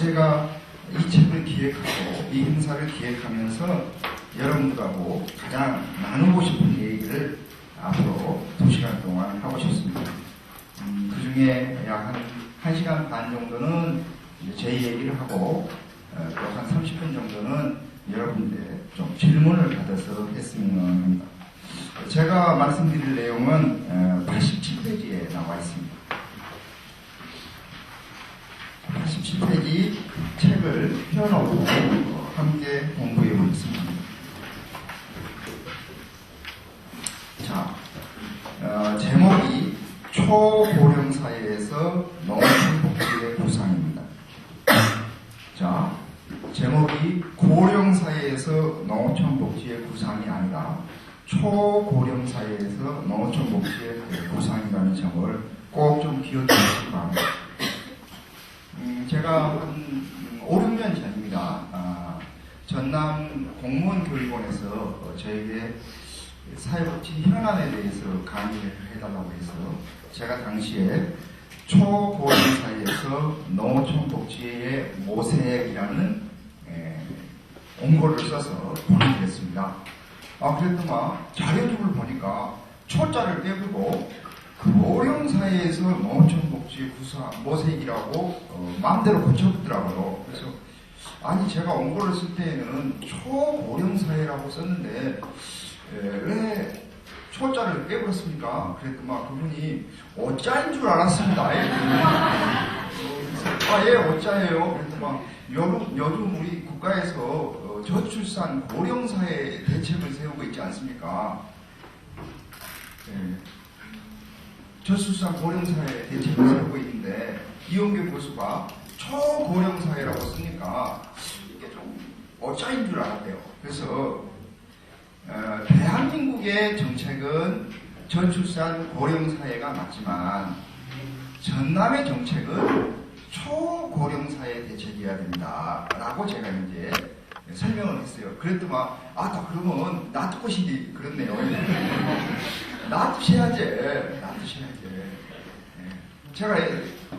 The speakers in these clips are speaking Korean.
제가 이 책을 기획하고 이 행사를 기획하면서 여러분들하고 가장 나누고 싶은 얘기를 앞으로 2시간 동안 하고 싶습니다. 그 중에 약 한 1시간 반 정도는 제 얘기를 하고 또 한 30분 정도는 여러분들의 좀 질문을 받아서 했으면 합니다. 제가 말씀드릴 내용은 87페이지에 나와 있습니다. 87페이지 책을 펴놓고 함께 공부해 보겠습니다. 자, 제목이 초고령 사회에서 농촌복지의 구상입니다. 자, 제목이 고령 사회에서 농촌복지의 구상이 아니라 초고령 사회에서 농촌복지의 구상이라는 점을 꼭 좀 기억해주시기 바랍니다. 제가 한 5, 6년 전입니다. 전남 공무원교육원에서 저에게 사회복지 현안에 대해서 강의를 해달라고 해서 제가 당시에 초고령 사회에서 농촌복지의 모색이라는 원고를 써서 보내드렸습니다. 그랬더니 자료집을 보니까 초자를 빼고 고령 사회에서 농촌복지 구사 모색이라고 마음대로 고쳤더라고요. 그래서 아니 제가 원고를 쓸 때에는 초고령 사회라고 썼는데 왜 초자를 빼버렸습니까? 그랬더니 그분이 오자인 줄 알았습니다. 예, 오자예요. 그랬더니 요즘 우리 국가에서 저출산 고령사회 대책을 세우고 있지 않습니까? 저출산 고령사회 대책을 세우고 있는데 이용규 교수가 초고령사회라고 쓰니까 이게 좀 오자인 줄 알았대요. 그래서 대한민국의 정책은 저출산 고령사회가 맞지만 전남의 정책은 초고령사회 대책이어야 된다 라고 제가 이제 설명을 했어요. 그랬더니 그러면 놔두고신지 그렇네요. 놔두셔야지. 제가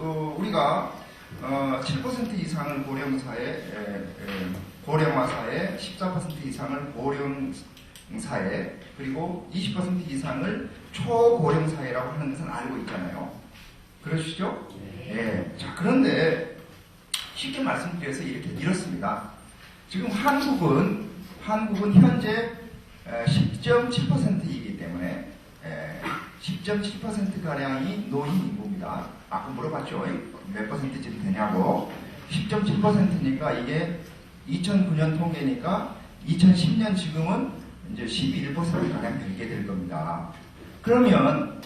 우리가 7% 이상을 고령화사회, 14% 이상을 고령사회, 그리고 20% 이상을 초고령사회라고 하는 것은 알고 있잖아요. 그러시죠? 예. 자, 그런데 쉽게 말씀드려서 이렇습니다. 지금 한국은 현재 10.7%이기 때문에 10.7%가량이 노인 인구입니다. 아까 물어봤죠? 몇 퍼센트쯤 되냐고. 10.7%니까 이게 2009년 통계니까 2010년 지금은 이제 11%가량 되게 될 겁니다. 그러면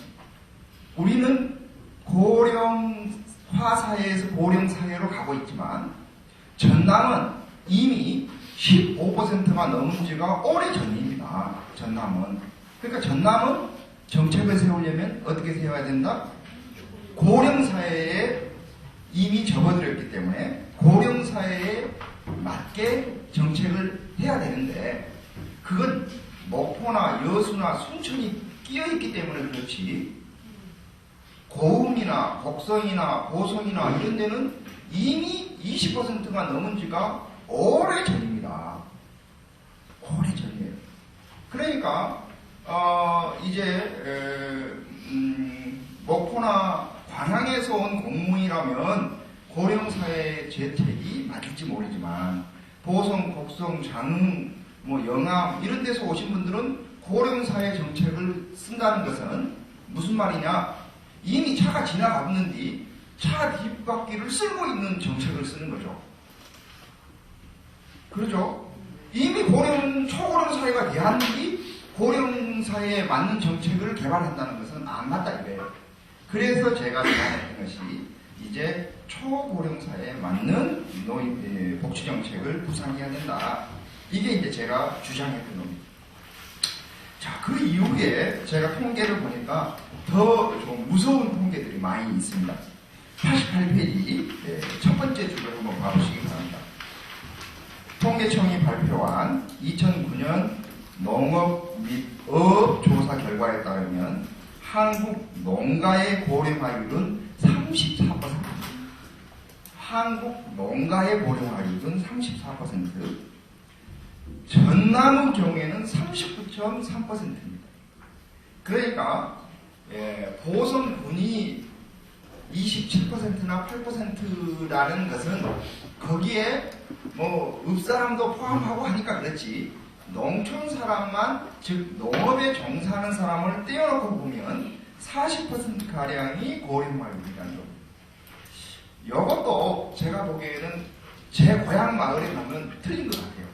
우리는 고령화 사회에서 고령 사회로 가고 있지만 전남은 이미 15%가 넘은 지가 오래 전입니다. 전남은. 그러니까 전남은 정책을 세우려면 어떻게 세워야 된다? 고령 사회에 이미 접어들었기 때문에 고령 사회에 맞게 정책을 해야 되는데 그건 목포나 여수나 순천이 끼어있기 때문에 그렇지 고흥이나 곡성이나 고성이나 이런 데는 이미 20%가 넘은 지가 오래 전입니다. 오래 전이에요. 그러니까 이제 목포나 광양에서 온 공무원이라면 고령사회 재택이 맞을지 모르지만 보성, 곡성, 장흥, 영암 이런 데서 오신 분들은 고령사회 정책을 쓴다는 것은 무슨 말이냐? 이미 차가 지나갔는 뒤 차 뒷바퀴를 쓸고 있는 정책을 쓰는 거죠. 그렇죠? 이미 초고령 사회가 돼야 하는지 고령 사회에 맞는 정책을 개발한다는 것은 안 맞다 이거예요. 그래서 제가 제안했던 것이 이제 초고령 사회에 맞는 복지 정책을 구상해야 된다. 이게 이제 제가 주장했던 겁니다. 자, 그 이후에 제가 통계를 보니까 더 좀 무서운 통계들이 많이 있습니다. 88페이지 첫 번째 줄을 한번 봐보시기 바랍니다. 통계청이 발표한 2009년 농업 및 어업 조사 결과에 따르면 한국 농가의 고령화율은 34%. 한국 농가의 고령화율은 34%, 전남의 경우에는 39.3%입니다. 그러니까 보성군이 27%나 8%라는 것은 거기에 뭐 읍사람도 포함하고 하니까 그렇지, 농촌 사람만, 즉 농업에 종사하는 사람을 떼어놓고 보면 40%가량이 고령화율이라는 겁니다. 이것도 제가 보기에는 제 고향 마을에 가면 틀린 것 같아요.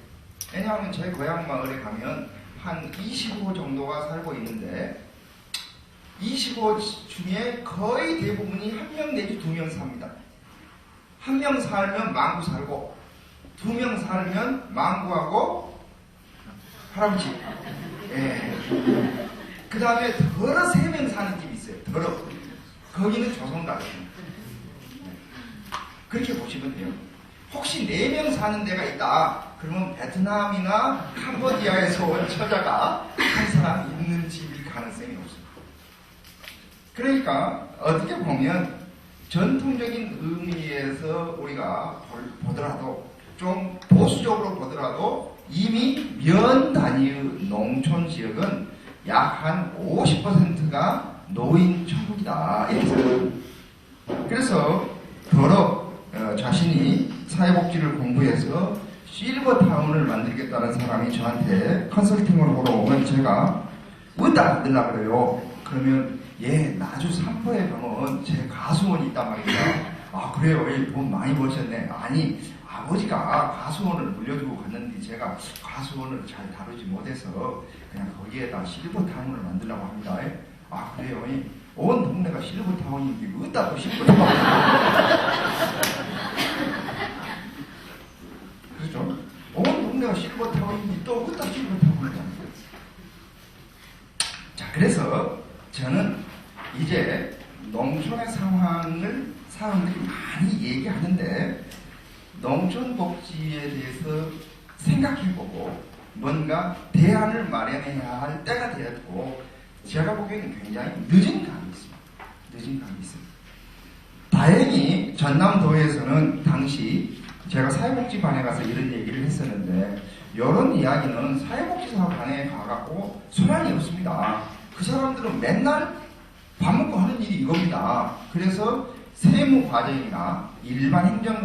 왜냐하면 제 고향 마을에 가면 한 25 정도가 살고 있는데 25 중에 거의 대부분이 1명 내지 2명 삽니다. 1명 살면 망구 살고 2명 살면 망구하고 할아버지. 그 다음에 더러 3명 사는 집이 있어요. 더러. 거기는 조선가족입니다. 그렇게 보시면 돼요. 혹시 4명 사는 데가 있다 그러면 베트남이나 캄보디아에서 온 처자가 한 사람 있는 집일 가능성이 없습니다. 그러니까 어떻게 보면 전통적인 의미에서 우리가 보더라도 좀 보수적으로 보더라도 이미 면 단위의 농촌 지역은 약 한 50%가 노인 천국이다 이렇게 생각합니다. 그래서 더러 자신이 사회복지를 공부해서 실버타운을 만들겠다는 사람이 저한테 컨설팅을 보러 오면 제가 어디다 만들려고 그래요? 그러면 나주 삼포에 가면 제 가수원이 있단 말이죠. 아 그래요? 돈 많이 버셨네. 아니 아버지가 가수원을 물려주고 갔는데 제가 가수원을 잘 다루지 못해서 그냥 거기에다 실버타운을 만들려고 합니다. 아 그래요? 온 동네가 실버타운인데 어디다 또 실버타운을 그렇죠? 온 동네가 실버타운인데 또 어디다 실버타운을 합니다. 자 그래서 저는 이제 농촌의 상황을 사람들이 많이 얘기하는데 농촌 복지에 대해서 생각해보고 뭔가 대안을 마련해야 할 때가 되었고 제가 보기에는 굉장히 늦은 감이 있습니다. 늦은 감이 있습니다. 다행히 전남도에서는 당시 제가 사회복지반에 가서 이런 얘기를 했었는데 이런 이야기는 사회복지사반에 가갖고 소란이 없습니다. 그 사람들은 맨날 밥 먹고 하는 일이 이겁니다. 그래서 세무 과정이나 일반 행정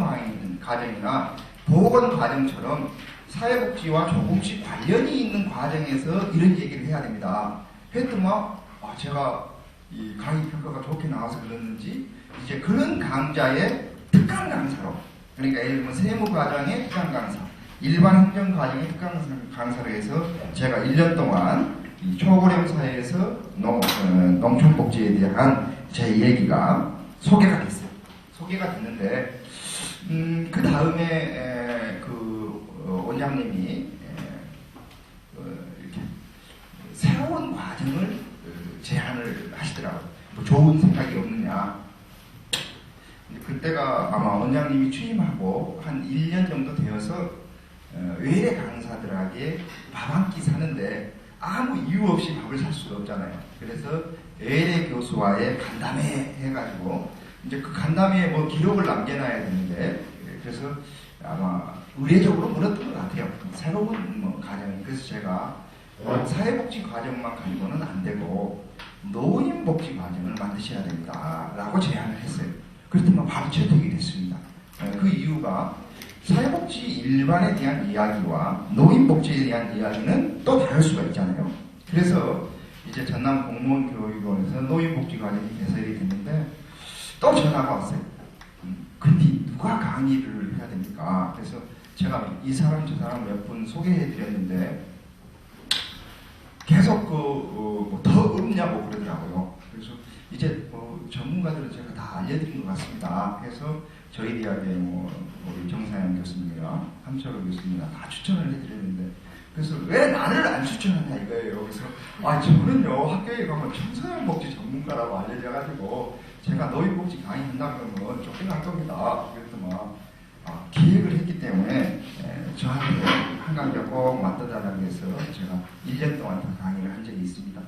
과정이나 보건 과정처럼 사회복지와 조금씩 관련이 있는 과정에서 이런 얘기를 해야 됩니다. 했더만 제가 이 강의 평가가 좋게 나와서 그랬는지 이제 그런 강좌의 특강 강사로, 그러니까 예를 들면 세무 과정의 특강 강사, 일반 행정 과정의 특강 강사로 해서 제가 1년 동안 이 초고령 사회에서 농촌 복지에 대한 제 얘기가 소개가 됐어요. 소개가 됐는데 그 다음에 원장님이 이렇게 새로운 과정을 제안을 하시더라고요. 뭐 좋은 생각이 없느냐. 그때가 아마 원장님이 취임하고 한 1년 정도 되어서 외래 강사들에게 밥 한 끼 사는데 아무 이유 없이 밥을 살 수가 없잖아요. 그래서 외래 교수와의 간담회 해가지고 이제 그 간담회에 뭐 기록을 남겨놔야 되는데 그래서 아마 의례적으로 물었던 것 같아요. 새로운 뭐 과정이. 그래서 제가 사회복지 과정만 가지고는 안 되고 노인복지 과정을 만드셔야 된다 라고 제안을 했어요. 그랬더니 바로 채택이 됐습니다. 그 이유가 사회복지 일반에 대한 이야기와 노인복지에 대한 이야기는 또 다를 수가 있잖아요. 그래서 이제 전남 공무원교육원에서 노인복지 과정이 개설이 됐는데 또 전화가 왔어요. 근데 누가 강의를 해야 됩니까? 그래서 제가 이 사람 저 사람 몇 분 소개해드렸는데 계속 더 없냐고 그러더라고요. 그래서 이제 전문가들은 제가 다 알려드린 것 같습니다. 그래서 저희 대학의 우리 정사영 교수님이랑 함철호 교수님이랑 다 추천을 해드렸는데 그래서 왜 나를 안 추천하냐 이거예요. 그래서 저는요 학교에 가면 청소년 복지 전문가라고 알려져가지고 제가 노인복지 강의한다면 쫓겨날 겁니다. 그랬더만 기획을 했기 때문에 저한테 한강대 꼭 맡아달라고 해서 제가 1년 동안 다 강의를 한 적이 있습니다.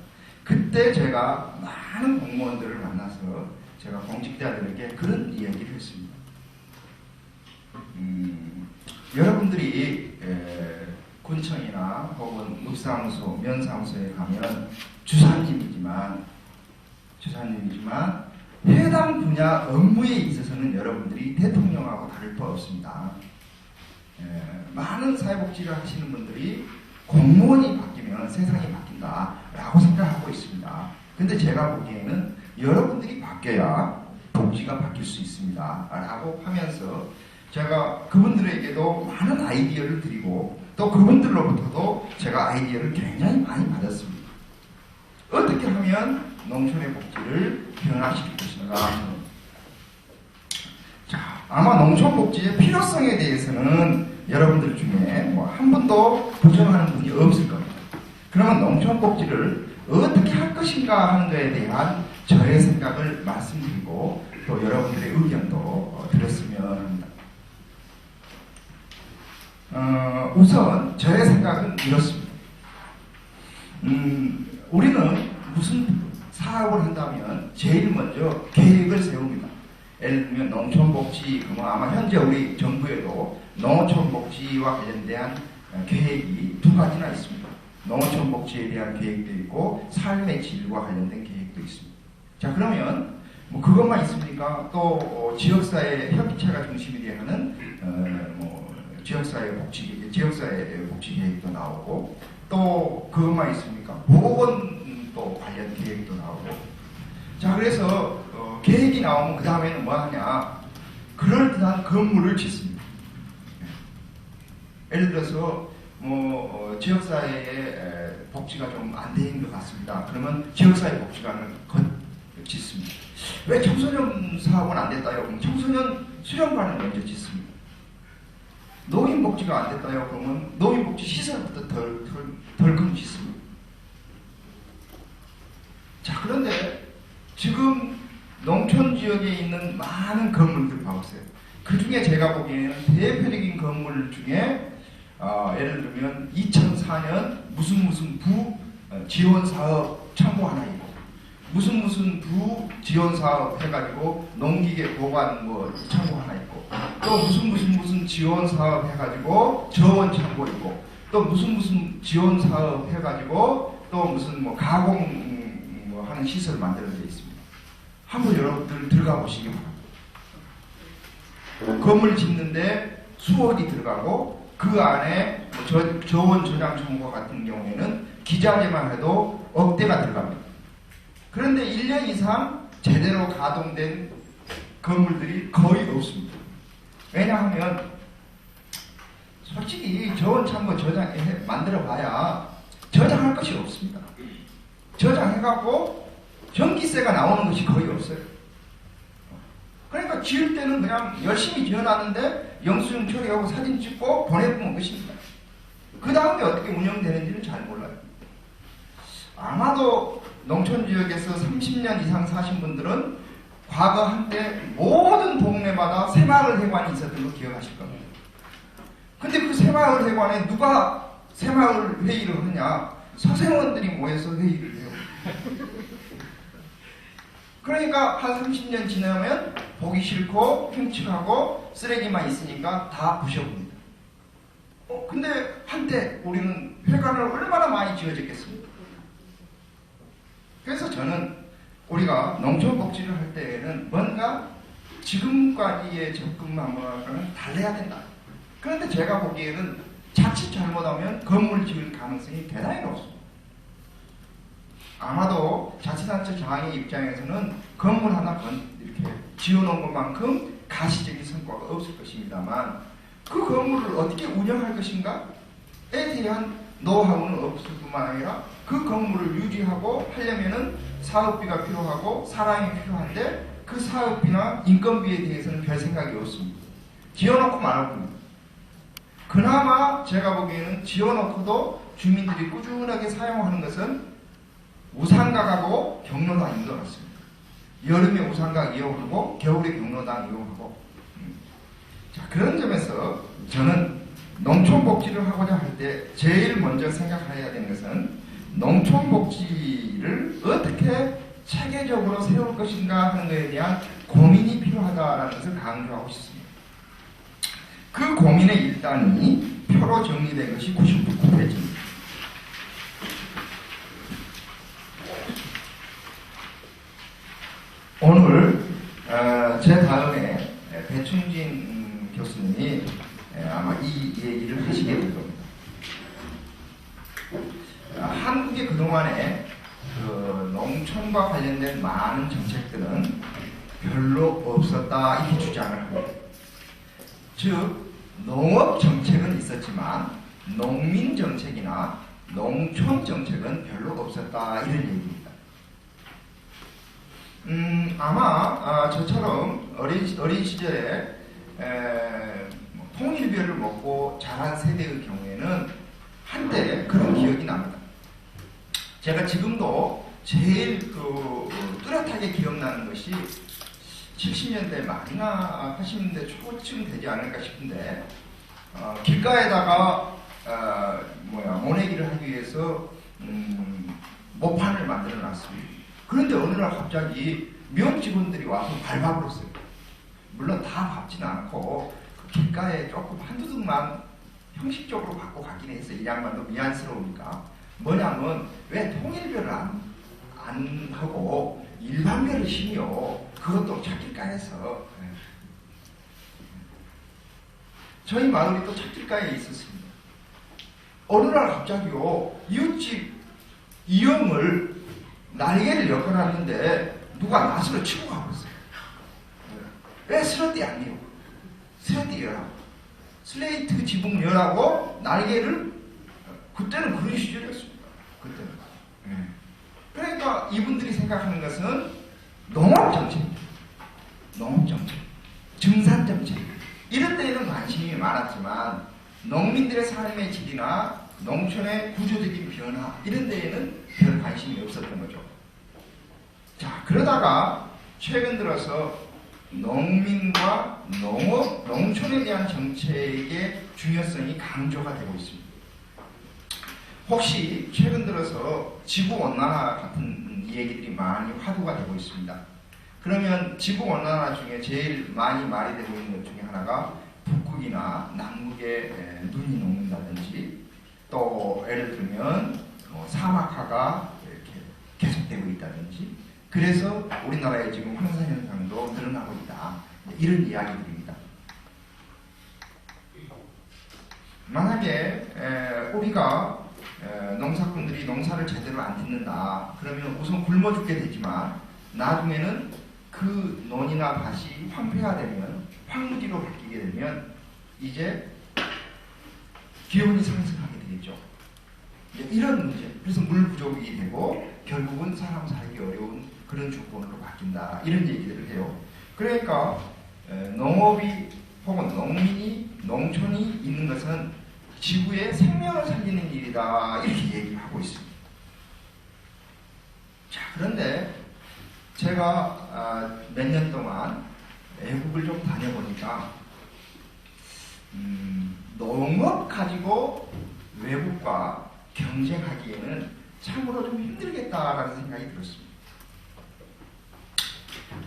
그때 제가 많은 공무원들을 만나서 제가 공직자들에게 그런 이야기를 했습니다. 여러분들이 군청이나 혹은 묵사무소, 면사무소에 가면 주사님이지만 해당 분야 업무에 있어서는 여러분들이 대통령하고 다를 바 없습니다. 많은 사회복지를 하시는 분들이 공무원이 바뀌면 세상이 바뀐다라고 생각하고 있습니다. 근데 제가 보기에는 여러분들이 바뀌어야 복지가 바뀔 수 있습니다. 라고 하면서 제가 그분들에게도 많은 아이디어를 드리고 또 그분들로부터도 제가 아이디어를 굉장히 많이 받았습니다. 어떻게 하면 농촌의 복지를 변화시킬 것인가. 자, 아마 농촌 복지의 필요성에 대해서는 여러분들 중에 한 분도 부정하는 분이 없을 겁니다. 그러면 농촌 복지를 어떻게 할 것인가 하는 것에 대한 저의 생각을 말씀드리고 또 여러분들의 의견도 들었으면 합니다. 우선 저의 생각은 이렇습니다. 우리는 무슨 사업을 한다면 제일 먼저 계획을 세웁니다. 예를 들면 농촌복지, 아마 현재 우리 정부에도 농어촌복지와 관련된 계획이 두 가지나 있습니다. 농어촌복지에 대한 계획도 있고 삶의 질과 관련된 계획도 있습니다. 자, 그러면 그것만 있습니까? 또 지역사회 협의체가 중심이 되어 하는 지역사회 복지 계획도 나오고 또 그것만 있습니까? 보건도 관련 계획도 나오고. 자, 그래서 계획이 나오면 그 다음에는 뭐 하냐? 그럴듯한 건물을 짓습니다. 예를 들어서 지역사회의 복지가 좀 안 되는 것 같습니다. 그러면 지역사회 복지관을 짓습니다. 왜 청소년 사업은 안 됐다요? 그럼 청소년 수련관을 먼저 짓습니다. 노인복지가 안 됐다요? 그러면 노인복지 시설부터 덜큰 짓습니다. 자, 그런데 지금 농촌 지역에 있는 많은 건물들 봐보세요. 그 중에 제가 보기에는 대표적인 건물 중에 예를 들면 2004년 무슨 부 지원 사업 창고 하나 있고 무슨 부 지원 사업 해가지고 농기계 보관 창고 하나 있고 또 무슨 지원 사업 해가지고 저원 창고 있고 또 무슨 지원 사업 해가지고 또 무슨 가공 하는 시설 만들어져 있습니다. 한번 여러분들 들어가 보시기 바랍니다. 건물 짓는데 수억이 들어가고 그 안에 저원 저장 청구 같은 경우에는 기자재만 해도 억대가 들어갑니다. 그런데 1년 이상 제대로 가동된 건물들이 거의 없습니다. 왜냐하면 솔직히 저원 창고 만들어 봐야 저장할 것이 없습니다. 저장해갖고 전기세가 나오는 것이 거의 없어요. 그러니까 지을 때는 그냥 열심히 지어놨는데 영수증 처리하고 사진 찍고 보내보면 끝입니다. 그 다음에 어떻게 운영되는지는 잘 몰라요. 아마도 농촌 지역에서 30년 이상 사신 분들은 과거 한때 모든 동네마다 새마을회관이 있었던 거 기억하실 겁니다. 근데 그 새마을회관에 누가 새마을 회의를 하냐? 서생원들이 모여서 회의를 해요. 그러니까 한 30년 지나면 보기 싫고 흉측하고 쓰레기만 있으니까 다 부셔봅니다. 근데 한때 우리는 회관을 얼마나 많이 지어졌겠습니까? 그래서 저는 우리가 농촌복지를 할 때에는 뭔가 지금까지의 접근 방법과는 달라야 된다. 그런데 제가 보기에는 자칫 잘못하면 건물 지을 가능성이 대단히 높습니다. 아마도 자치단체 장의 입장에서는 건물 하나 이렇게 지어놓은 것만큼 가시적인 성과가 없을 것입니다만 그 건물을 어떻게 운영할 것인가에 대한 노하우는 없을 뿐만 아니라 그 건물을 유지하고 하려면은 사업비가 필요하고 사람이 필요한데 그 사업비나 인건비에 대해서는 별 생각이 없습니다. 지어놓고 말할 뿐입니다. 그나마 제가 보기에는 지어놓고도 주민들이 꾸준하게 사용하는 것은 우산각하고 경로당인 것 같습니다. 여름에 우산각 이용하고 겨울에 경로당 이용하고 자, 그런 점에서 저는 농촌복지를 하고자 할 때 제일 먼저 생각해야 되는 것은 농촌복지를 어떻게 체계적으로 세울 것인가 하는 것에 대한 고민이 필요하다는 것을 강조하고 싶습니다. 그 고민의 일단이 표로 정리된 것이 99페이지입니다. 오늘 제 다음에 배충진 교수님이 아마 이 얘기를 하시게 될 겁니다. 한국의 그동안에 그 농촌과 관련된 많은 정책들은 별로 없었다 이렇게 주장을 합니다. 즉 농업 정책은 있었지만 농민 정책이나 농촌 정책은 별로 없었다 이런 얘기입니다. 아마 저처럼 어린 시절에 통일비를 먹고 자란 세대의 경우에는 한때 그런 기억이 납니다. 제가 지금도 제일 뚜렷하게 기억나는 것이 70년대 말이나 80년대 초쯤 되지 않을까 싶은데 길가에다가 모내기를 하기 위해서 모판을 만들어 놨습니다. 그런데 어느 날 갑자기 명 직원들이 와서 밟아버렸어요. 물론 다 밟지는 않고 그 길가에 조금 한두 등만 형식적으로 받고 가긴 했어요. 이 양반도 미안스러우니까. 뭐냐면 왜 통일별을 안 하고 일반별을 심여 그것도 찾길가에서. 저희 마을이 또 찾길가에 있었습니다. 어느 날 갑자기요 이웃집 이형을 날개를 엮어놨는데 누가 낫으로 치고 가버렸어요. 왜 슬러티 안 이어? 슬러티 열라고. 슬레이트 지붕 열라고 날개를 그때는 그런 시절이었습니다. 그때는. 그러니까 이분들이 생각하는 것은 농업정책입니다. 농업정책, 증산정책 이런 데에는 관심이 많았지만 농민들의 삶의 질이나 농촌의 구조적인 변화 이런 데에는 별 관심이 없었던 거죠. 자, 그러다가 최근 들어서 농민과 농업, 농촌에 대한 정책의 중요성이 강조가 되고 있습니다. 혹시 최근 들어서 지구온난화 같은 얘기들이 많이 화두가 되고 있습니다. 그러면 지구온난화 중에 제일 많이 말이 되고 있는 것 중에 하나가 북극이나 남극에 눈이 녹는다든지 또 예를 들면 사막화가 이렇게 계속되고 있다든지 그래서 우리나라의 지금 황사현상도 늘어나고 있다. 이런 이야기들입니다. 만약에 우리가 농사꾼들이 농사를 제대로 안 짓는다. 그러면 우선 굶어 죽게 되지만 나중에는 그 논이나 밭이 황폐화되면 황무지로 바뀌게 되면 이제 기온이 상승하게 되겠죠. 이런 문제. 그래서 물 부족이 되고 결국은 사람 살기 어려운 그런 조건으로 바뀐다. 이런 얘기들을 해요. 그러니까 농업이 혹은 농민이 농촌이 있는 것은 지구의 생명을 살리는 일이다. 이렇게 얘기하고 있습니다. 자, 그런데 제가 몇 년 동안 외국을 좀 다녀보니까 농업 가지고 외국과 경쟁하기에는 참으로 좀 힘들겠다라는 생각이 들었습니다.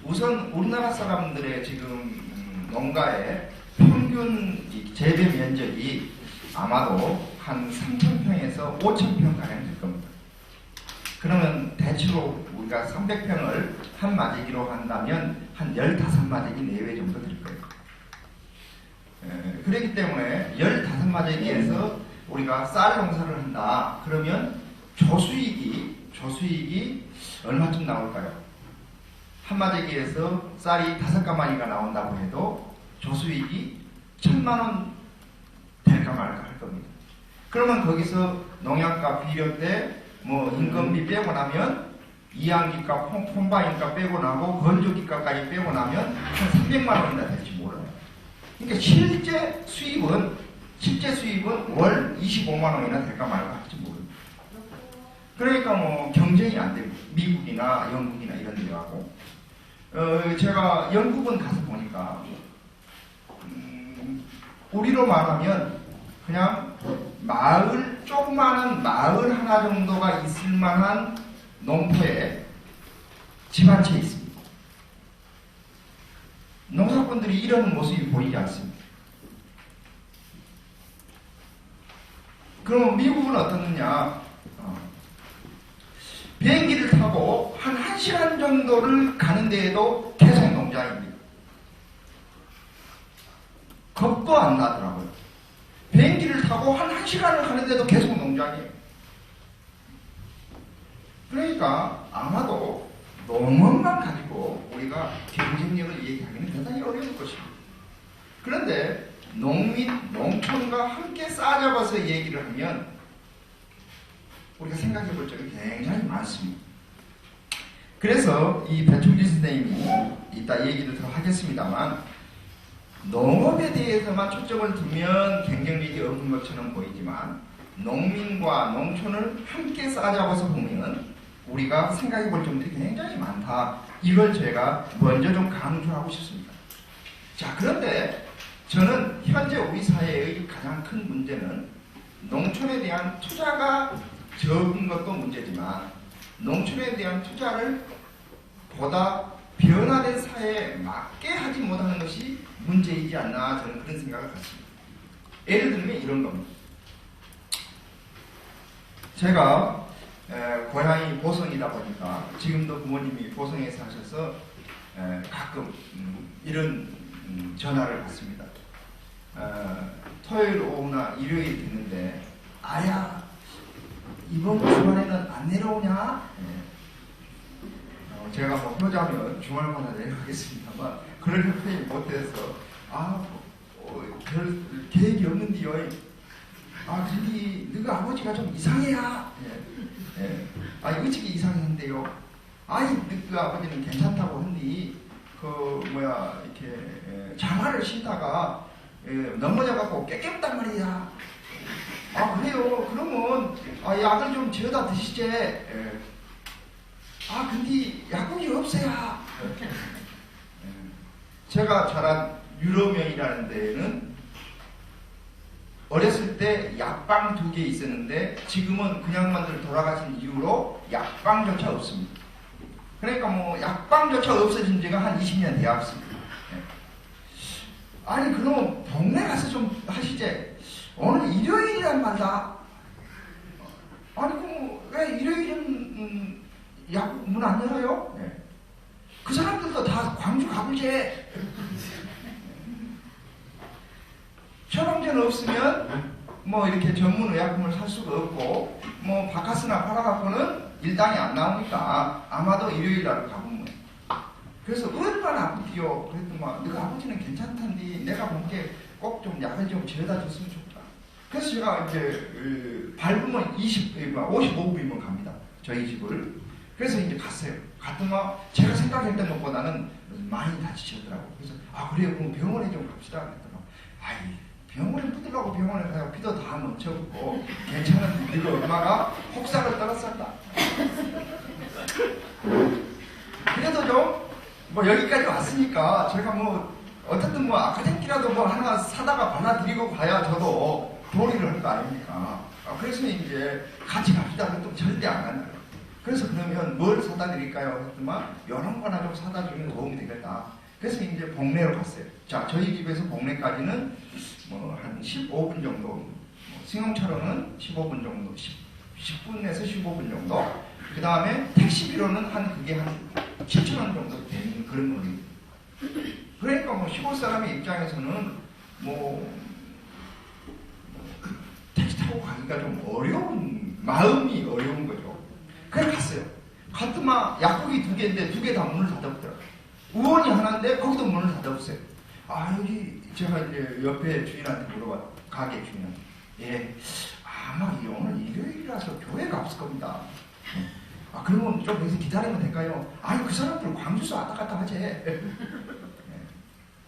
우선 우리나라 사람들의 지금 농가의 평균 재배 면적이 아마도 한 3,000평에서 5,000평 가량 될 겁니다. 그러면 대체로 우리가 300평을 한 마재기로 한다면 한 15마재기 내외 정도 될 거예요. 그렇기 때문에 15마재기에서 우리가 쌀 농사를 한다. 그러면 조수익이 얼마쯤 나올까요? 한 마재기에서 쌀이 5가마니가 나온다고 해도 조수익이 1,000만원 될까 말까 할 겁니다. 그러면 거기서 농약값, 비료때 뭐 인건비 빼고 나면 이양기값, 콤바인값 빼고 나고 건조기값까지 빼고 나면 한 300만원이나 될지 몰라요. 그러니까 실제 수입은 월 25만원이나 될까 말까 할지 모릅니다. 그러니까 뭐 경쟁이 안 되고 미국이나 영국이나 이런 데 가고 제가 영국은 가서 보니까 우리로 말하면 그냥 조그마한 마을 하나 정도가 있을 만한 농토에 집 한 채 있습니다. 농사꾼들이 이런 모습이 보이지 않습니다. 그러면 미국은 어떻느냐? 비행기를 타고 한 1시간 정도를 가는 데에도 계속 농장입니다. 겁도 안 나더라고요. 비행기를 타고 한 1시간을 가는데도 계속 농장이에요. 그러니까 아마도 농업만 가지고 우리가 경쟁력을 얘기하기는 대단히 어려울 것입니다. 그런데 농민, 농촌과 함께 싸잡아서 얘기를 하면 우리가 생각해 볼 점이 굉장히 많습니다. 그래서 이 배충진 선생님이 이따 얘기를 더 하겠습니다만 농업에 대해서만 초점을 두면 경쟁력이 없는 것처럼 보이지만 농민과 농촌을 함께 싸잡아서 보면 우리가 생각해 볼 점들이 굉장히 많다. 이걸 제가 먼저 좀 강조하고 싶습니다. 자, 그런데 저는 현재 우리 사회의 가장 큰 문제는 농촌에 대한 투자가 적은 것도 문제지만 농촌에 대한 투자를 보다 변화된 사회에 맞게 하지 못하는 것이 문제이지 않나 저는 그런 생각을 갖습니다. 예를 들면 이런 겁니다. 제가 고향이 보성이다 보니까 지금도 부모님이 보성에 사셔서 가끔 이런 전화를 받습니다. 토요일 오후나 일요일 됐는데 아야 이번 주말에는 안 내려오냐? 제가 뭐 효자면 주말마다 내려가겠습니다만 그런 형편이 못해서 별 계획이 없는데요. 근데 너가 아버지가 좀 이상해야. 어찌게 이상한데요? 너가 아버지는 괜찮다고 했니? 이렇게 장화를 신다가 넘어져갖고 깨끗단 말이야. 그래요? 그러면 약을 좀 지어다 드시지. 근데 약국이 없어야. 제가 자란 유럽면이라는 데에는 어렸을 때 약방 2개 있었는데 지금은 그냥만들 돌아가신 이후로 약방조차 없습니다. 그러니까 뭐 약방조차 없어진 지가 한 20년 되었습니다. 그럼 동네 가서 좀 하시지. 오늘 일요일이란 말이야. 그럼 왜 일요일은 약국 문 안 열어요? 그 사람들도 다 광주 가불제. 처방전 없으면 뭐 이렇게 전문 의약품을 살 수가 없고 뭐 바카스나 팔아갖고는 일당이 안 나오니까 아마도 일요일날 가보면 그래서 얼마나 아프디요. 그랬더만 너가 아버지는 괜찮단디 내가 볼게 꼭 좀 약을 좀 지어다 줬으면 좋겠다. 그래서 제가 이제 밟으면 55분이면 갑니다. 저희 집을. 그래서 이제 갔어요. 갔더만 제가 생각했던 것보다는 많이 다치셨더라고요. 그래서 그래요. 그럼 병원에 좀 갑시다. 그랬더니 병원에 붙으려고 병원에 가요. 피도 다 멈춰붙고 괜찮은 너희 엄마가 혹사를 떨었었다. 그래도 좀 여기까지 왔으니까 제가 어쨌든 아카덴키라도 하나 사다가 발라드리고 가야 저도 도리를 할 거 아닙니까? 그래서 이제 같이 갑시다. 그랬더니 절대 안 간다. 그래서 그러면 뭘 사다 드릴까요? 했더만 이런 거나 좀 사다 주면 도움이 되겠다. 그래서 이제 복례로 갔어요. 자, 저희 집에서 복례까지는 한 15분 정도, 승용차로는 15분 정도, 10분에서 15분 정도. 그 다음에 택시비로는 그게 한 7,000원 정도 되는 그런 거입니다. 그러니까 시골 사람의 입장에서는 택시 타고 가기가 좀 마음이 어려운 거죠. 그래서 갔어요. 갔더만 약국이 2개인데 2개 다 문을 닫아보더라고요. 의원이 하나인데 거기도 문을 닫아보세요. 여기 제가 이제 옆에 주인한테 물어봤, 가게 주인한테. 아마 오늘 일요일이라서 교회가 없을 겁니다. 그러면 좀 여기서 기다리면 될까요? 그 사람들 광주서 왔다 갔다 하지.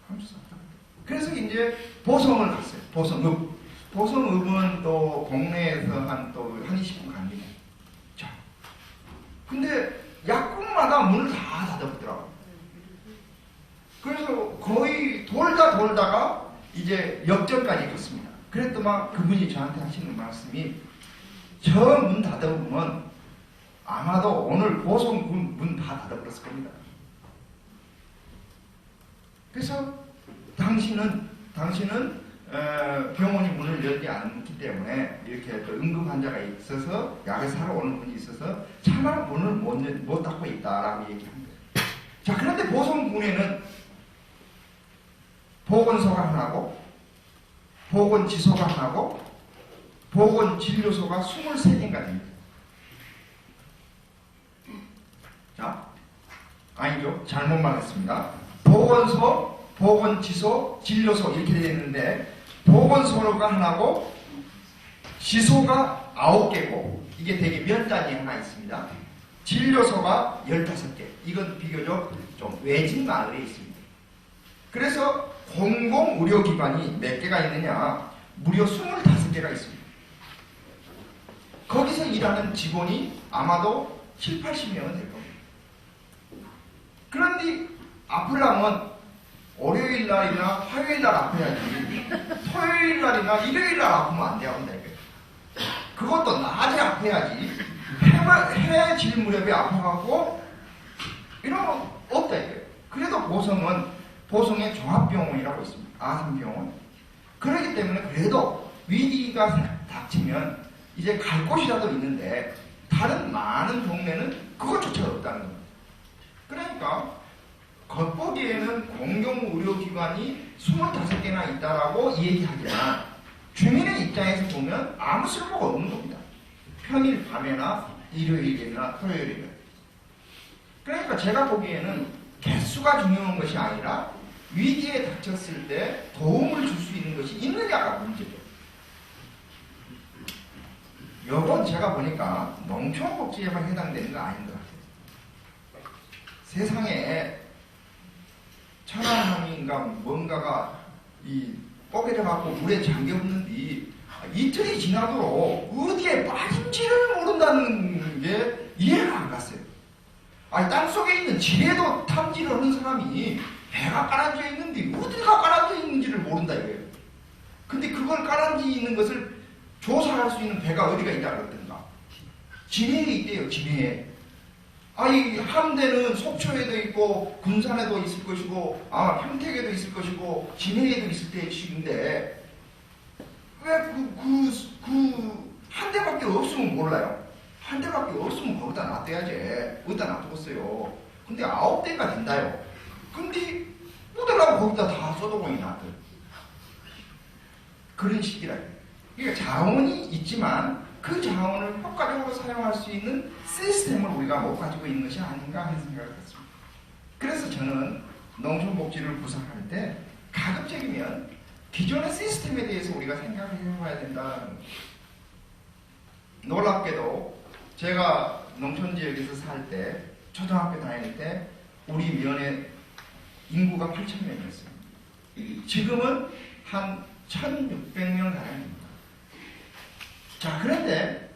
광주서 왔다 갔다. 그래서 이제 보성을 갔어요. 보성읍. 보성읍은 또 동네에서 한 20분 갑니다. 자, 근데 약국마다 문을 다 닫아보더라고요. 그래서 거의 돌다가 이제 역전까지 갔습니다. 그랬더만 그분이 저한테 하시는 말씀이 저 문 닫아보면 아마도 오늘 보성 문 다 닫아버렸을 겁니다. 그래서 당신은 병원이 문을 열지 않기 때문에 이렇게 또 응급 환자가 있어서 약을 사러 오는 분이 있어서 차마 문을 못 닫고 있다라고 얘기합니다. 자, 그런데 보성군에는 보건소가 하나고 보건지소가 하나고 보건진료소가 23개가 됩니다. 자, 아니죠. 잘못 말했습니다. 보건소, 보건지소, 진료소 이렇게 되어 있는데 보건소가 하나고 지소가 9개고 이게 되게 면단이 하나 있습니다. 진료소가 15개. 이건 비교적 좀 외진 마을에 있습니다. 그래서 공공의료기관이 몇 개가 있느냐? 무려 25개가 있습니다. 거기서 일하는 직원이 아마도 7, 80명은 될 겁니다. 그런데 아프려면 월요일 날이나 화요일 날 아파야지 토요일 날이나 일요일 날 아프면 안 돼야 그것도 낮에 아파야지 해 질 무렵에 아파갖고 이러면 없다 이거예요. 그래도 보성에 종합병원이라고 있습니다. 아산병원. 그렇기 때문에 그래도 위기가 닥치면 이제 갈 곳이라도 있는데 다른 많은 동네는 그것조차 없다는 겁니다. 그러니까 겉보기에는 공공의료기관이 25개나 있다라고 얘기하지만 주민의 입장에서 보면 아무 쓸모가 없는 겁니다. 평일 밤에나 일요일이나 토요일이나. 그러니까 제가 보기에는 개수가 중요한 것이 아니라 위기에 닥쳤을 때 도움을 줄 수 있는 것이 있느냐가 문제죠. 이건 제가 보니까 농촌복지에만 해당되는 거 아닌 것 같아요. 세상에 천안함인가 뭔가가 뽀개져 갖고 물에 잠겨있는데 이틀이 지나도록 어디에 빠진지를 모른다는 게 이해가 안 갔어요. 아니, 땅속에 있는 지뢰도 탐지를 하는 사람이 배가 깔아져 있는데 어디가 깔아져 있는지를 모른다 이거예요. 근데 그걸 깔아져 있는 것을 조사할 수 있는 배가 어디가 있다 그랬던가. 진해에 있대요. 진해에. 아니, 함대는 속초에도 있고 군산에도 있을 것이고 아마 평택에도 있을 것이고 진해에도 있을 때인데 왜 한 대밖에 없으면 몰라요. 한 대밖에 없으면 거기다 놔둬야지. 어디다 놔두겠어요. 근데 9대가 된다요. 근데 묻으라고 거기다 다 쏟아보니 놔둬. 그런 식이라. 그러니까 자원이 있지만 그 자원을 효과적으로 사용할 수 있는 시스템을 우리가 못 가지고 있는 것이 아닌가 하는 생각을 했습니다. 그래서 저는 농촌복지를 구상할 때 가급적이면 기존의 시스템에 대해서 우리가 생각을 해봐야 된다. 놀랍게도 제가 농촌지역에서 살 때 초등학교 다닐 때 우리 면의 인구가 8,000명이었어요. 지금은 한 1,600명 가량입니다. 자, 그런데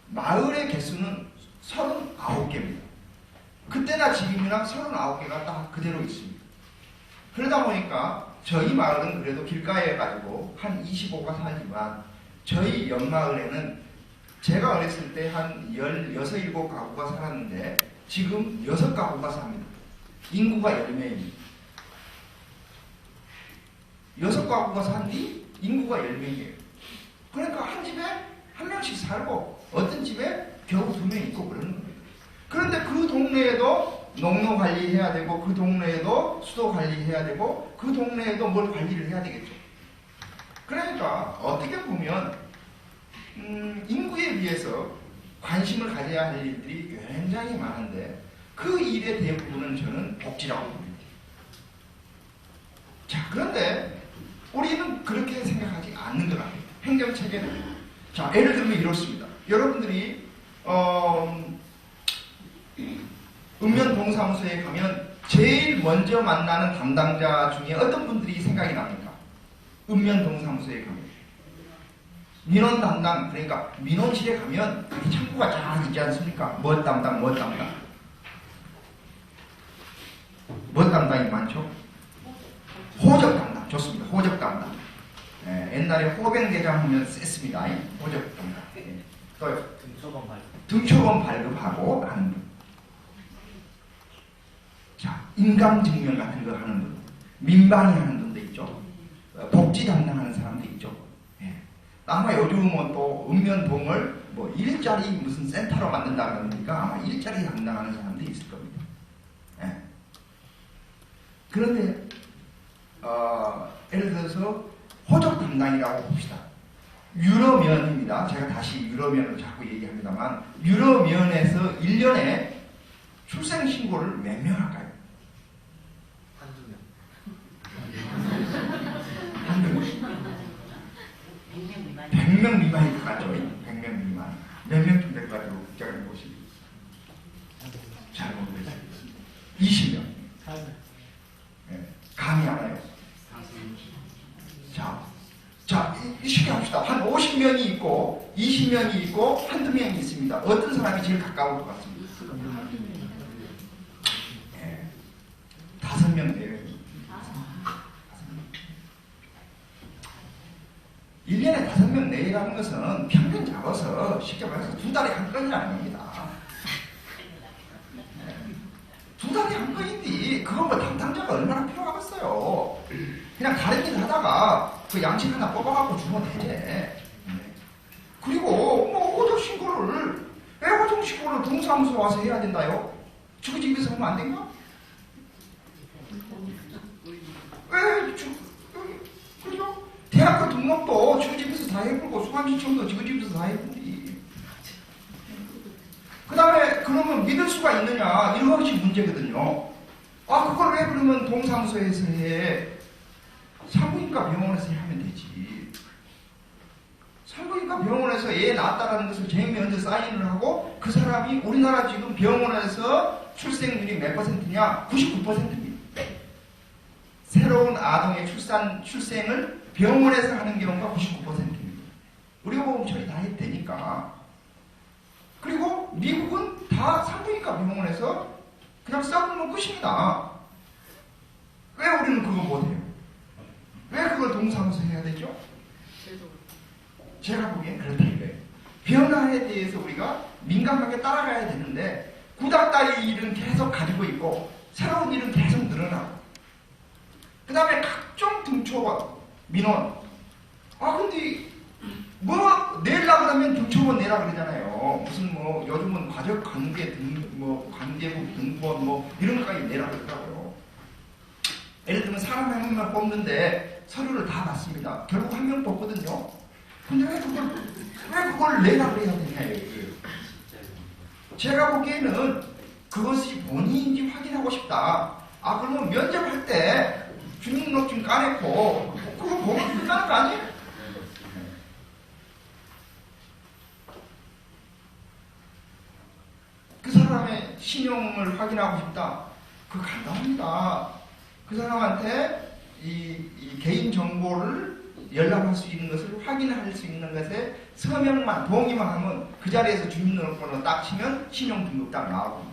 마을의 개수는 39개입니다. 그때나 지금이나 39개가 딱 그대로 있습니다. 그러다 보니까 저희 마을은 그래도 길가에 가지고 한 25가 살지만 저희 옆마을에는 제가 어렸을 때 한 16, 7가구가 살았는데 지금 6가구가 삽니다. 인구가 10명입니다. 6가구가 산 뒤 인구가 10명이에요. 그러니까 한 집에 한 명씩 살고 어떤 집에 겨우 2명 있고 그러는 겁니다. 그런데 그 동네에도 농로 관리해야 되고 그 동네에도 수도 관리해야 되고 그 동네에도 뭘 관리를 해야 되겠죠. 그러니까 어떻게 보면 인구에 비해서 관심을 가져야 할 일들이 굉장히 많은데 그 일의 대부분은 저는 복지라고 봅니다. 자, 그런데 우리는 그렇게 생각하지 않는 것 같아요. 행정체계는. 자, 예를 들면 이렇습니다. 여러분들이 읍면동사무소에 가면 제일 먼저 만나는 담당자 중에 어떤 분들이 생각이 납니까? 읍면동사무소에 가면 민원 담당, 그러니까 민원실에 가면 그 창구가 쫙 있지 않습니까? 뭐 담당, 뭐 담당. 뭐 담당이 많죠? 호적 담당. 좋습니다. 호적 담당. 옛날에 호병대장 하면 셌습니다. 호적 담당. 또요. 등초범 발급하고 하는 분. 자, 인감증명 같은 거 하는 분. 민방위 하는 분도 있죠. 복지 담당하는 사람. 아마 요즘은 또 읍면동을 뭐 일자리 무슨 센터로 만든다 그러니까 아마 일자리 담당하는 사람들이 있을 겁니다. 예. 그런데 예를 들어서 호적 담당이라고 봅시다. 유럽면입니다. 제가 다시 유럽면을 자꾸 얘기합니다만 유럽면에서 1년에 출생 신고를 몇 명 할까요? 한두 명. 100명 미만일 것 같죠? 100명 미만. 몇 명쯤 될 것 같아요? 국장님 보시기. 잘 모르겠어요. 20명. 네. 감이 안 와요. 자, 쉽게 합시다. 한 50명이 있고 20명이 있고 한두 명이 있습니다. 어떤 사람이 제일 가까울 것 같습니다? 네. 5명 돼요. 1년에 5명 내라는 것은 평균 잡아서 쉽게 말해서 2달에 한 건이라는 겁니다. 2달에 한 건인데 그건 뭐 담당자가 얼마나 필요하겠어요. 그냥 다른 일 하다가 그 양식 하나 뽑아갖고 주면 되지. 그리고 뭐 호적신고를 왜 호적신고를 동사무소 와서 해야 된다요? 저희 집에서 하면 안 된가? 왜 그죠? 대학교 등록도 저희 집에서 다 해보고 수강신청도 저희 집에서 다 해보니 그 다음에 그러면 믿을 수가 있느냐 이런 것이 문제거든요. 그걸 왜 그러면 동사무소에서 해? 산부인과 병원에서 하면 되지. 산부인과 병원에서 애 낳았다라는 것을 쟁면제 사인을 하고 그 사람이 우리나라 지금 병원에서 출생률이 몇 퍼센트냐? 99%입니다. 새로운 아동의 출생을 병원에서 하는 경우가 99%입니다. 의료보험 처리 다 해도 되니까. 그리고 미국은 다 산부인과 병원에서 그냥 써보면 끝입니다. 왜 우리는 그거 못해요? 왜 그걸 동사무소 해야 되죠? 제가 보기엔 그렇다 이거예요. 변화에 대해서 우리가 민감하게 따라가야 되는데 구닥다리 일은 계속 가지고 있고 새로운 일은 계속 늘어나고 그 다음에 각종 등초원 민원 근데 뭐 내려고 하면 등초원 내라 그러잖아요. 무슨 뭐 요즘은 가족 관계 관계부 등본 뭐 이런 것까지 내라 그러더라고요. 예를 들면 사람 한 명만 뽑는데 서류를 다 받습니다. 결국 한 명 뽑거든요. 근데 왜 그걸 내라 그래야 되냐 이거예요. 제가 보기에는 그것이 본인인지 확인하고 싶다. 그러면 면접할 때 주민등록증 까냈고 그거 보면 끝나는 거 아니에요? 그 사람의 신용을 확인하고 싶다. 그거 간단합니다. 그 사람한테 이 개인 정보를 연락할 수 있는 것을 확인할 수 있는 것에 서명만 동의만 하면 그 자리에서 주민등록번호 딱 치면 신용등록 딱 나오고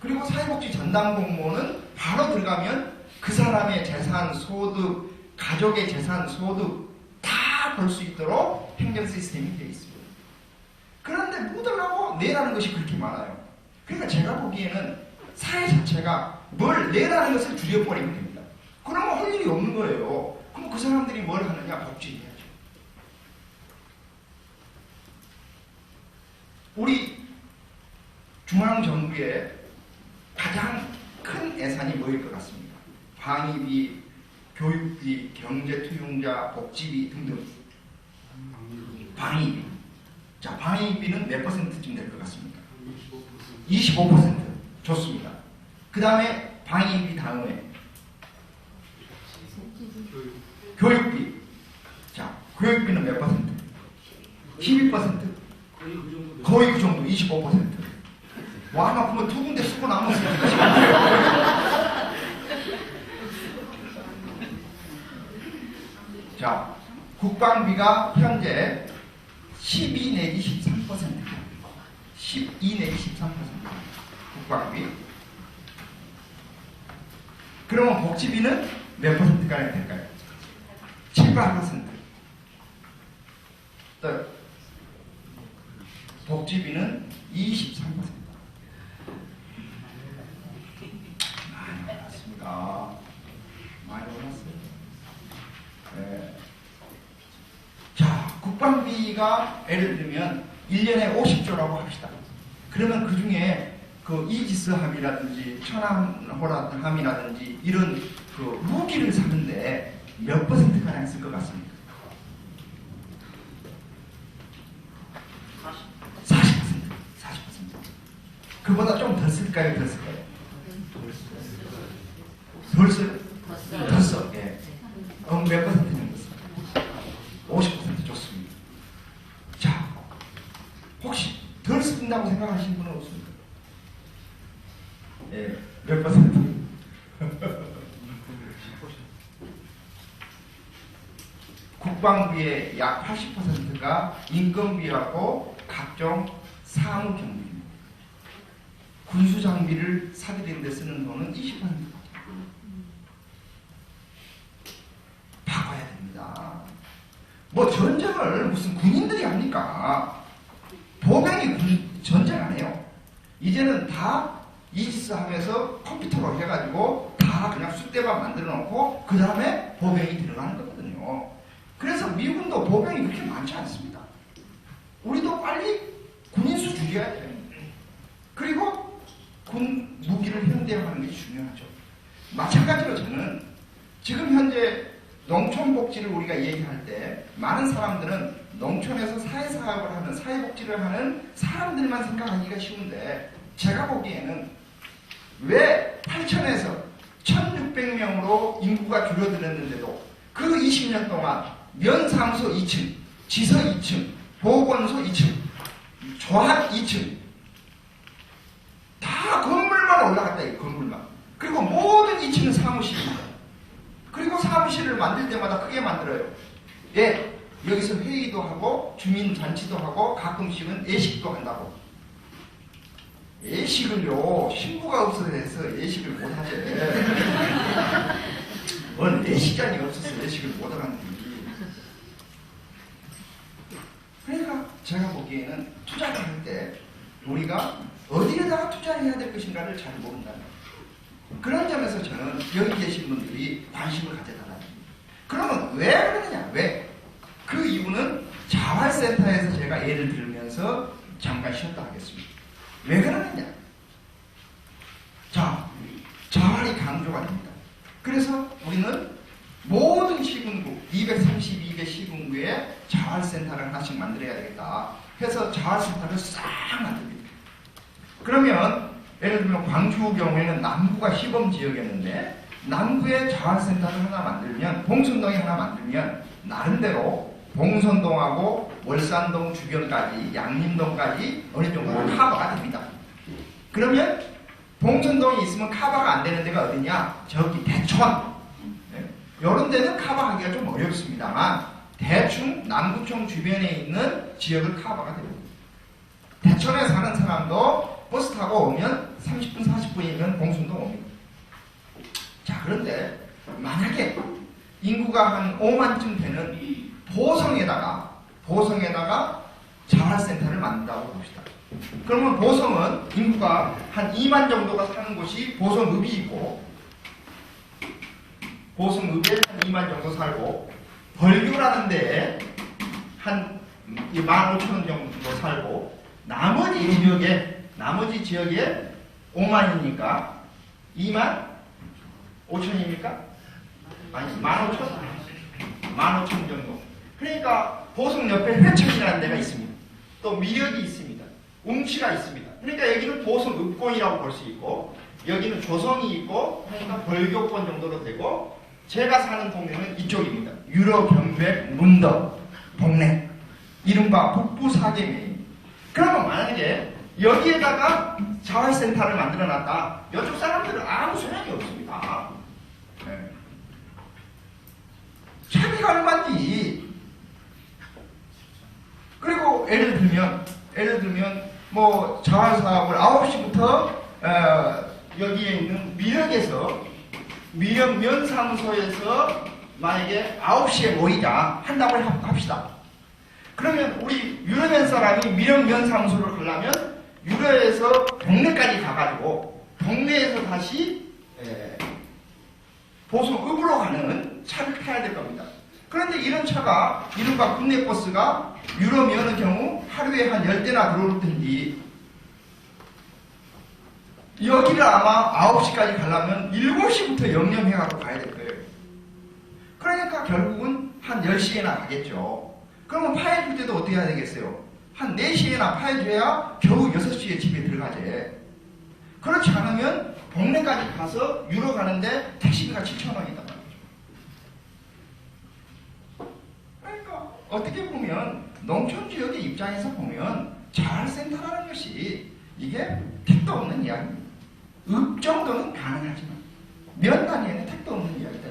그리고 사회복지 전담 공무원은 바로 들어가면 그 사람의 재산, 소득, 가족의 재산, 소득 다 볼 수 있도록 행정 시스템이 되어 있습니다. 그런데 묻으려고 내라는 것이 그렇게 많아요. 그러니까 제가 보기에는 사회 자체가 뭘 내라는 것을 줄여버리면 됩니다. 그러면 할 일이 없는 거예요. 그럼 그 사람들이 뭘 하느냐? 복지해야죠. 우리 중앙정부의 가장 큰 예산이 뭐일 것 같습니까? 방위비, 교육비, 경제투용자, 복지비 등등. 방위비. 자, 방위비는 몇 퍼센트쯤 될 것 같습니까? 25%. 좋습니다. 그 다음에 방위비 다음에 교육비. 자, 교육비는 몇 퍼센트? 11%. 거의 그 정도, 25%. 와, 그러면 두 군데 쓰고 남았으니까. 자, 국방비가 현재 12 내지 13%. 12 내지 13%. 국방비. 그러면 복지비는 몇 퍼센트가 될까요? 7, 8%. 또 복지비는 23%. 많이 올랐습니다. 많이 올랐어요. 네. GDP가 예를 들면 1년에 50조라고 합시다. 그러면 그 중에 그 이지스 함이라든지 천안호람이라든지 이런 그 무기를 사는데 몇 퍼센트 가량 쓸 것 같습니까? 40%. 40%. 그보다 좀 더 쓸까요? 더 쓸까요? 덜 써요? 더 써. 예. 몇 퍼센트 정도 써? 50% 좋습니다. 자, 혹시 덜 쓴다고 생각하시는 분은 없습니까? 예, 몇 퍼센트? 국방비의 약 80%가 인건비하고 각종 사무 경비입니다. 군수 장비를 사들이는 데 쓰는 돈은 20%. 바꿔야 됩니다. 뭐 전쟁을 무슨 군인들이 합니까? 보병이 전쟁 안 해요. 이제는 다 이지스 하면서 컴퓨터로 해가지고 다 그냥 숫대만 만들어 놓고 그 다음에 보병이 들어가는 거거든요. 그래서 미군도 보병이 그렇게 많지 않습니다. 우리도 빨리 군인수 줄여야 돼요. 그리고 군 무기를 현대화하는 게 중요하죠. 마찬가지로 저는 지금 현재 농촌복지를 우리가 얘기할 때 많은 사람들은 농촌에서 사회사업을 하는 사회복지를 하는 사람들만 생각하기가 쉬운데 제가 보기에는 왜 8천에서 1600명으로 인구가 줄어들었는데도 그 20년 동안 면사무소 2층, 지서 2층, 보건소 2층, 조합 2층 다 건물만 올라갔다 이 건물만. 그리고 모든 2층은 사무실입니다. 그리고 사무실을 만들 때마다 크게 만들어요. 예, 여기서 회의도 하고 주민잔치도 하고 가끔씩은 예식도 한다고. 예식을요, 신부가 없어서 해서 예식을 못하대. 뭔 예식장이 없어서 예식을 못하는지. 그러니까 제가 보기에는 투자를 할 때 우리가 어디에다가 투자를 해야 될 것인가를 잘 모른다는 거예요. 그런 점에서 저는 여기 계신 분들이 관심을 가져달라는 겁니다. 그러면 왜 그러느냐? 왜? 그 이유는 자활센터에서 제가 예를 들면서 잠깐 쉬었다 하겠습니다. 왜 그러느냐? 자, 자활이 강조가 됩니다. 그래서 우리는 모든 시군구, 232개 시군구에 자활센터를 하나씩 만들어야 되겠다. 해서 자활센터를 싹 만듭니다. 그러면 예를 들면 광주 경우에는 남구가 시범지역이었는데 남구에 자활센터를 하나 만들면 봉선동에 하나 만들면 나름대로 봉선동하고 월산동 주변까지 양림동까지 어느 정도 커버가 됩니다. 그러면 봉선동이 있으면 커버가 안 되는 데가 어디냐? 저기 대천. 이런 데는 커버하기가 좀 어렵습니다만 대충 남구청 주변에 있는 지역을 커버가 됩니다. 대천에 사는 사람도 버스 타고 오면 30분 40분이면 봉순동 옵니다. 자, 그런데 만약에 인구가 한 5만쯤 되는 보성에다가 자활센터를 만든다고 봅시다. 그러면 보성은 인구가 한 2만 정도가 사는 곳이 보성읍이 있고 보성읍에 한 2만 정도 살고 벌교라는 데에 한 15,000원 정도 살고 나머지 지역에 5만이니까 2만 5천입니까? 아니 15,000 정도. 그러니까 보성 옆에 회천이라는 데가 있습니다. 또 미역이 있습니다. 웅치가 있습니다. 그러니까 여기는 보성읍권이라고 볼 수 있고 여기는 조성이 있고 그러니까 벌교권 정도로 되고 제가 사는 동네는 이쪽입니다. 유로, 경백, 문덕, 동네 이른바 북부 사계면입니다. 그러면 만약에 여기에다가 자활센터를 만들어놨다. 이쪽 사람들은 아무 소용이 없습니다. 네. 차비가 얼마인지. 그리고 예를 들면 뭐 자활사업을 9시부터 여기에 있는 미역 면사무소에서 만약에 9시에 모이자 한다고 합시다. 그러면 우리 유럽엔 사람이 미역 면사무소를 가려면 유럽에서 동네까지 가가지고 동네에서 다시 보성읍으로 가는 차를 타야 될 겁니다. 그런데 이런 차가 이른바 국내 버스가 유럽이 어느 경우 하루에 한 10대나 들어올 텐데 여기를 아마 9시까지 가려면 7시부터 영념해갖고 가야 될 거예요. 그러니까 결국은 한 10시에나 가겠죠. 그러면 파해줄 때도 어떻게 해야 되겠어요? 한 4시에나 파해줘야 겨우 6시에 집에 들어가지. 그렇지 않으면 동네까지 가서 유로 가는데 택시비가 7,000원이다 말이죠. 그러니까 어떻게 보면 농촌 지역의 입장에서 보면 자활센터라는 것이 이게 택도 없는 이야기입니다. 읍 정도는 가능하지만 면 단위에는 택도 없는 이야기다.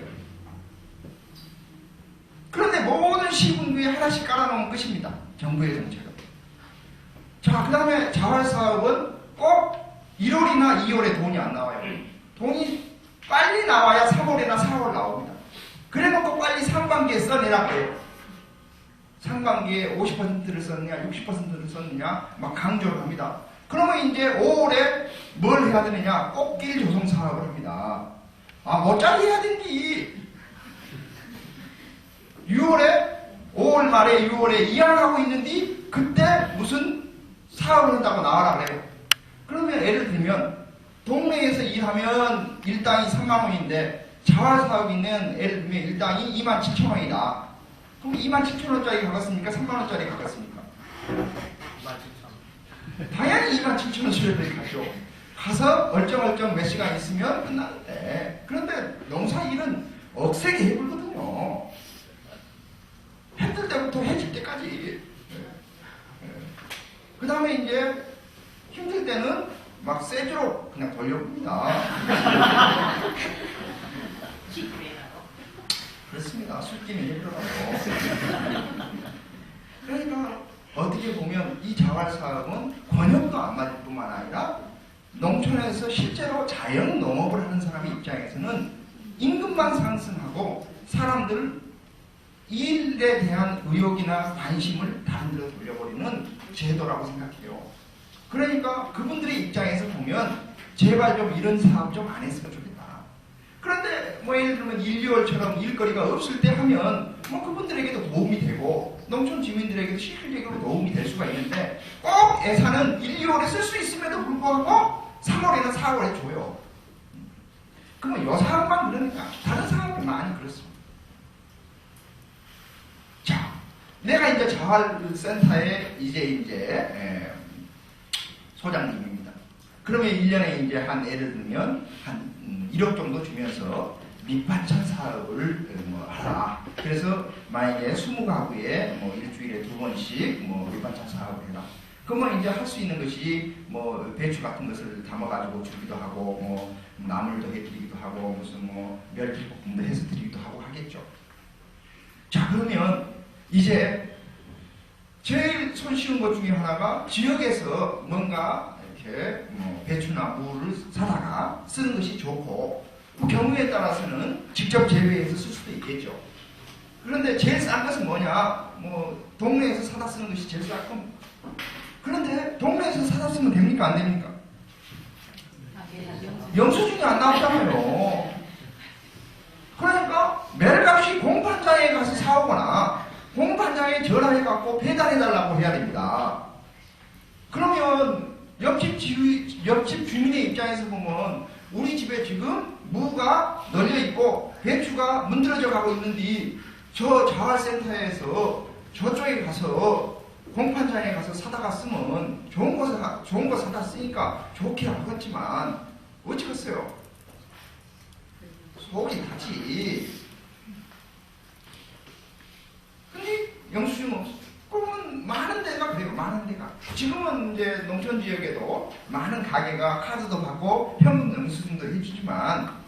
그런데 모든 시군구에 하나씩 깔아놓은 것입니다. 정부의 정책은. 자, 그 다음에 자활사업은 꼭 1월이나 2월에 돈이 안 나와요. 돈이 빨리 나와야 3월이나 4월 나옵니다. 그래놓고 빨리 상반기에 써내라고 해요. 상반기에 50%를 썼느냐 60%를 썼느냐 막 강조를 합니다. 그러면 이제 5월에 뭘 해야 되느냐? 꽃길 조성 사업을 합니다. 아, 뭐짜리 해야 된디? 5월 말에 6월에 이양하고 있는데 그때 무슨 사업을 한다고 나와라 그래요. 그러면 예를 들면 동네에서 일하면 일당이 3만원인데 자활사업있는 예를 들면 일당이 27,000원이다. 그럼 27,000원짜리 가겠습니까? 3만원짜리 가겠습니까? 27,000원. 당연히 27,000원짜리 가죠. 가서 얼쩡얼쩡 몇 시간 있으면 끝나는데 그런데 농사일은 억세게 해불거든요. 해 뜰 때부터 해질 때까지. 그 다음에 이제 힘들 때는 막 세주로 그냥 돌려봅니다. 그렇습니다. 술김이 해들어가고. 그러니까 어떻게 보면 이 자활사업은 권역도 안 맞을 뿐만 아니라 농촌에서 실제로 자연 농업을 하는 사람의 입장에서는 임금만 상승하고 사람들 일에 대한 의욕이나 관심을 다른 데로 돌려버리는 제도라고 생각해요. 그러니까 그분들의 입장에서 보면 제발 좀 이런 사업 좀 안 했으면 좋겠다. 그런데 뭐 예를 들면 1, 2월처럼 일거리가 없을 때 하면 뭐 그분들에게도 도움이 되고 농촌 주민들에게도 실질적으로 도움이 될 수가 있는데 꼭 예산은 1, 2월에 쓸 수 있음에도 불구하고 3월이나 4월에 줘요. 그러면 요 사업만 그러니까 다른 사업이 많이 그렇습니다. 자, 내가 이제 자활센터에 이제 소장님입니다. 그러면 1년에 이제 한 예를 들면 한 1억 정도 주면서 밑반찬 사업을 뭐 하라. 그래서 만약에 20가구에 뭐 일주일에 2번씩 뭐 밑반찬 사업을 해라. 그러면 이제 할 수 있는 것이 뭐 배추 같은 것을 담아가지고 주기도 하고 뭐 나물도 해드리기도 하고 무슨 뭐 멸치볶음도 해서 드리기도 하고 하겠죠. 자, 그러면 이제 제일 손쉬운 것 중에 하나가 지역에서 뭔가 이렇게 뭐 배추나 무를 사다가 쓰는 것이 좋고 그 경우에 따라서는 직접 재배해서 쓸 수도 있겠죠. 그런데 제일 싼 것은 뭐냐? 뭐 동네에서 사다 쓰는 것이 제일 쌌고 그런데 동네에서 사다 쓰면 됩니까? 안 됩니까? 영수증이 안 나오잖아요. 그러니까 매일같이 공판장에 가서 사오거나 공판장에 전화해갖고 배달해달라고 해야 됩니다. 그러면 옆집 주민의 입장에서 보면 우리 집에 지금 무가 널려있고 배추가 문드러져 가고 있는데 저 자활센터에서 저쪽에 가서 공판장에 가서 사다가 쓰면 좋은 거 사다 쓰니까 좋긴 하겠지만 어찌겠어요? 속이 타지. 근데 영수증 없어. 그러면 많은 데가 그래요. 많은 데가. 지금은 이제 농촌 지역에도 많은 가게가 카드도 받고 현금 영수증도 해주지만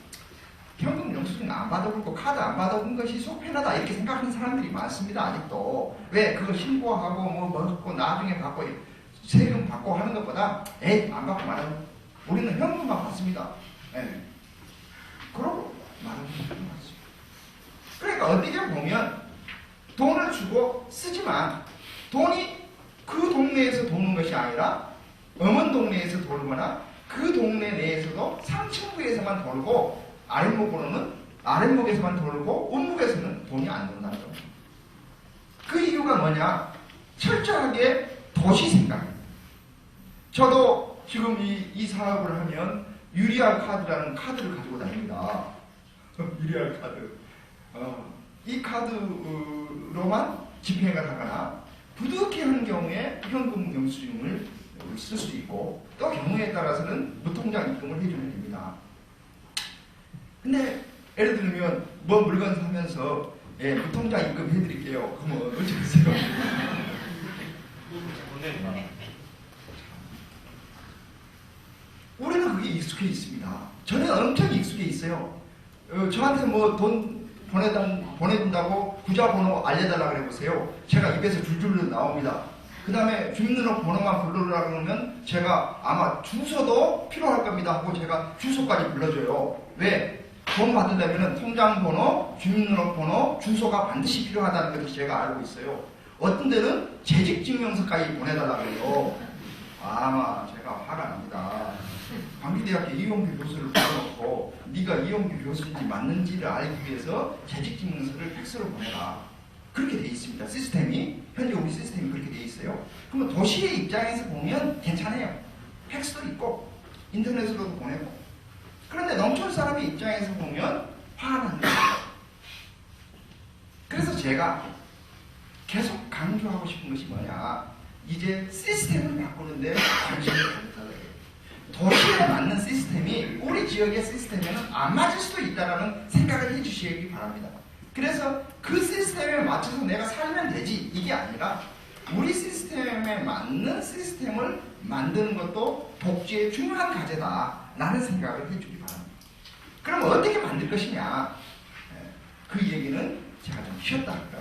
현금 영수증 안 받아보고 카드 안 받아본 것이 속 편하다 이렇게 생각하는 사람들이 많습니다. 아직도. 왜? 그거 신고하고 뭐 먹고 나중에 받고 세금 받고 하는 것보다 안 받고 말하는 우리는 현금만 받습니다. 그러고 말하는 것이 맞습니다. 그러니까 어떻게 보면 돈을 주고 쓰지만 돈이 그 동네에서 도는 것이 아니라 어먼 동네에서 돌거나 그 동네 내에서도 상층부에서만 돌고 아랫목으로는 아랫목에서만 돌고 온목에서는 돈이 안 돈다는 겁니다. 그 이유가 뭐냐? 철저하게 도시 생각입니다. 저도 지금 이 사업을 하면 유리알 카드라는 카드를 가지고 다닙니다. 유리알 카드. 이 카드로만 집행을 하거나 부득이한 경우에 현금 영수증을 쓸 수 있고 또 경우에 따라서는 무통장 입금을 해주면 됩니다. 근데 예를 들면 뭐 물건 사면서 무통장 입금 해드릴게요. 그러면 어쩌겠어요? 우리는 그게 익숙해 있습니다. 저는 엄청 익숙해 있어요. 저한테 뭐 돈 보내준다고 구좌번호 알려달라고 해보세요. 제가 입에서 줄줄 나옵니다. 그 다음에 주민등록번호만 불러라 그러면 제가 아마 주소도 필요할 겁니다 하고 제가 주소까지 불러줘요. 왜? 돈 받으려면 통장번호, 주민등록번호, 주소가 반드시 필요하다는 것을 제가 알고 있어요. 어떤 데는 재직증명서까지 보내달라고 해요. 아마 제가 화가 납니다. 광주대학교 이용규 교수를 불러놓고 네가 이용규 교수인지 맞는지를 알기 위해서 재직증명서를 팩스로 보내라. 그렇게 돼 있습니다. 시스템이. 현재 우리 시스템이 그렇게 돼 있어요. 그러면 도시의 입장에서 보면 괜찮아요. 팩스도 있고 인터넷으로도 보내고. 그런데 농촌 사람의 입장에서 보면 화가 나는 거예요. 그래서 제가 계속 강조하고 싶은 것이 뭐냐. 이제 시스템을 바꾸는데 관심을 가졌다는 거예요. 도시에 맞는 시스템이 우리 지역의 시스템에는 안 맞을 수도 있다는 생각을 해주시기 바랍니다. 그래서 그 시스템에 맞춰서 내가 살면 되지 이게 아니라 우리 시스템에 맞는 시스템을 만드는 것도 복지의 중요한 과제다 라는 생각을 해주기 바랍니다. 그럼 어떻게 만들 것이냐 그 얘기는 제가 좀 쉬었다 할까.